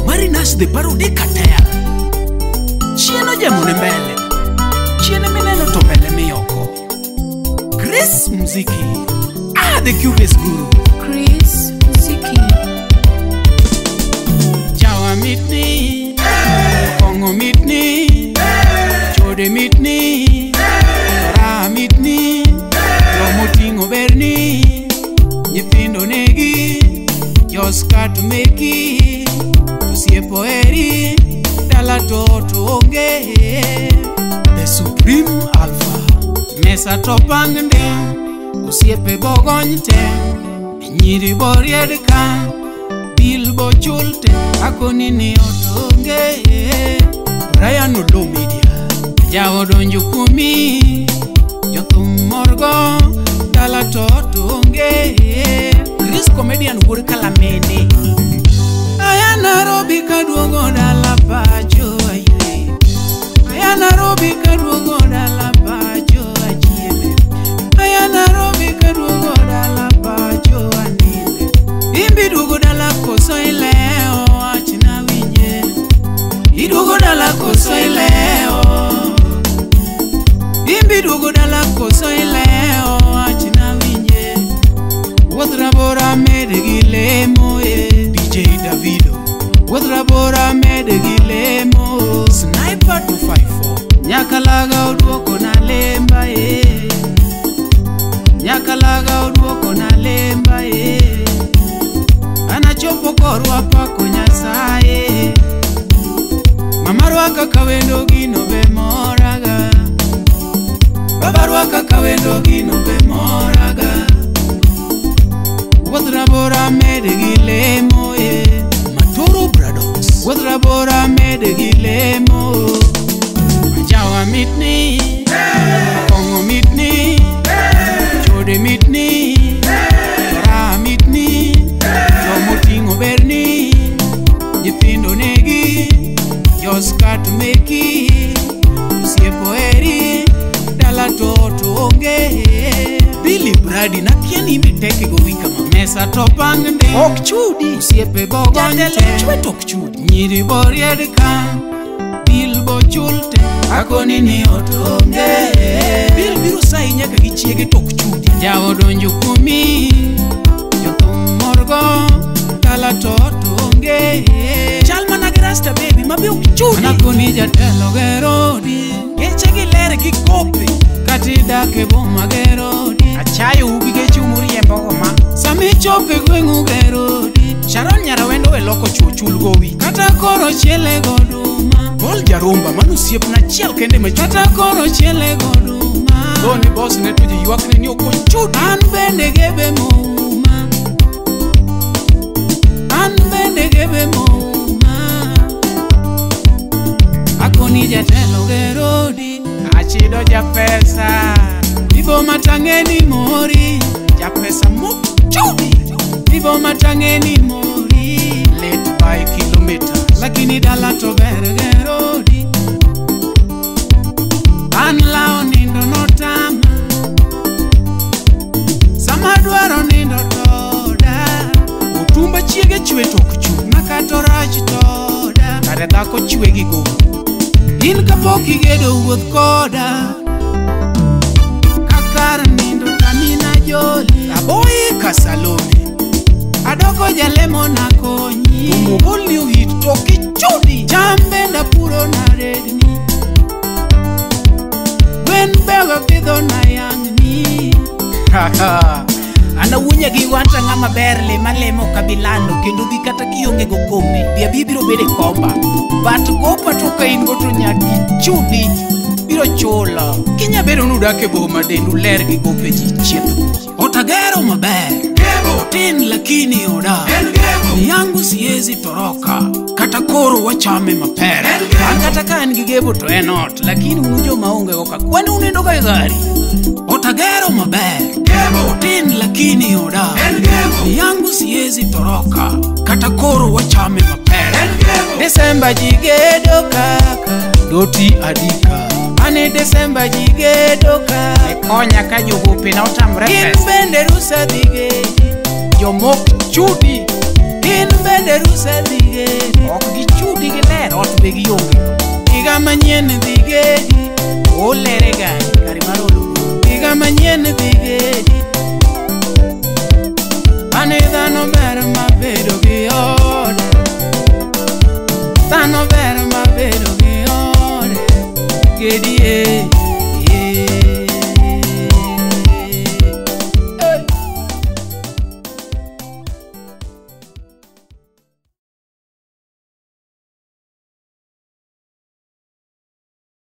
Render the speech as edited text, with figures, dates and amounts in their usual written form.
Marinas de parode katera chieno jamune mbele chiene mineno to mbele miyoko Chris Muziki the Cubase Guru Chris Muziki Chawa mitni Kongo mitni Chode mitni Ra mitni Lomotingo berni Nyithindo negi Joska tumeki Tusiepo eri Dala toto onge The Supreme Alpha Mesa topangende Usiepe bogonyte Nyiri boriedka Bilbo chulte Akoni ni otonge Brian Olo Media Jao donjo kumi Jothum morgo Dala totonge Chris Comedian Wuri Kalamene Aya Nairobi kaduongo dala pacho Aya Nairobi kaduongo dala pacho Aya Nairobi kaduongo dala pacho aninde Imbi dugo dala koso ileo achina winje Idugo dala koso ileo Imbi dugo dala koso ileo achina winje Wodrabora mede gilemo DJ Davido Wodrabora mede gilemo Sniper 254 Nyakalaga uduoko na lemba Nyakalaga uduoko na lemba Anachopo korwa pako Nyasaye Mamarwaka kawendo gino be moraga Babarwaka kawendo gino be moraga Wodrabora mede gilemo Matoro Brothers Wodrabora mede gilemo Majawa mitni Kongo mitni Chode mitni Ra mitni Lomotingo berni Nyithindo negi Joska tumeki Usiepo eri Dala toto onge Billy Brady na kieni miteke go wika Mesa topangende Okchudi Usiepe bogonyte Chwet okchudi Nyiri boriedka Bilbo chulte Akoni ni otonge Bil biro sai nyaka gichiege tok chudi Jao donjo kumi Jothum morgo Dala totonge Chalma nagrasta baby mabi okchudi Anakoni jatelo gerodi Geche gilere gikope Katida kebo magerodi Achayo ubige chumuri yembogo ma Sami chope gwengu gerodi Sharon nyara wendo we loko chuchul gowi Kata koro chele goduma Gol jarumba manu siep na chiel kende me Kata koro chele goduma Doni boss ne tuji yuakne ni oko chudi An bende gebe mouma An bende gebe mouma Akoni jatelo gerodi Achido japesa Ibo matangeni mori Japesa chudi Ibo matangeni mori Late by kilometers Lakini dala to bergerodi An lao nindo notama Sama duaro nindo toda Utumba chiege chwe tokchu Nakato rachi toda Kare dhako chwe gigo In kapoki gedo wuoth koda Kakar nindo kamina joli Aboi kasalone Adoko jalemo na konyi Umugoli uhit toki chudi Chambe nda puro na redni Gwen bego pidho na yangni Ana wunya gi wanta ngama berle malemo kabilano Kendo di kata kionge go kome Bia bibiro bede komba Bat gopa toka ingo to nyaki chudi Biro chola Kinya bero nudake bo madendu lergi gope jichieto Otagero maber Tin lakini oda yangu siezi toroka Kata koro wachame mapere Kata kan gigebo to enot Lakini ujo maunge oka Kwani unendo ka gari Otagero maber Tin lakini oda yangu siezi toroka Kata koro wachame mapere Desemba jigedo kaka Doti adika Ane Desemba jigedo kaka Ekonya kajugupi na utamrefe Kimbende rusa digeji Jomok chudi Gin bende ruse dhigedi, ok gichudi giler ot be gionge. Higa manyien dhigedi, olere gari, gari mar olugo. Higa manyien dhigedi, ane dhano ber mabedo gi ode. Dhano ber mabedo gi ode. Gedi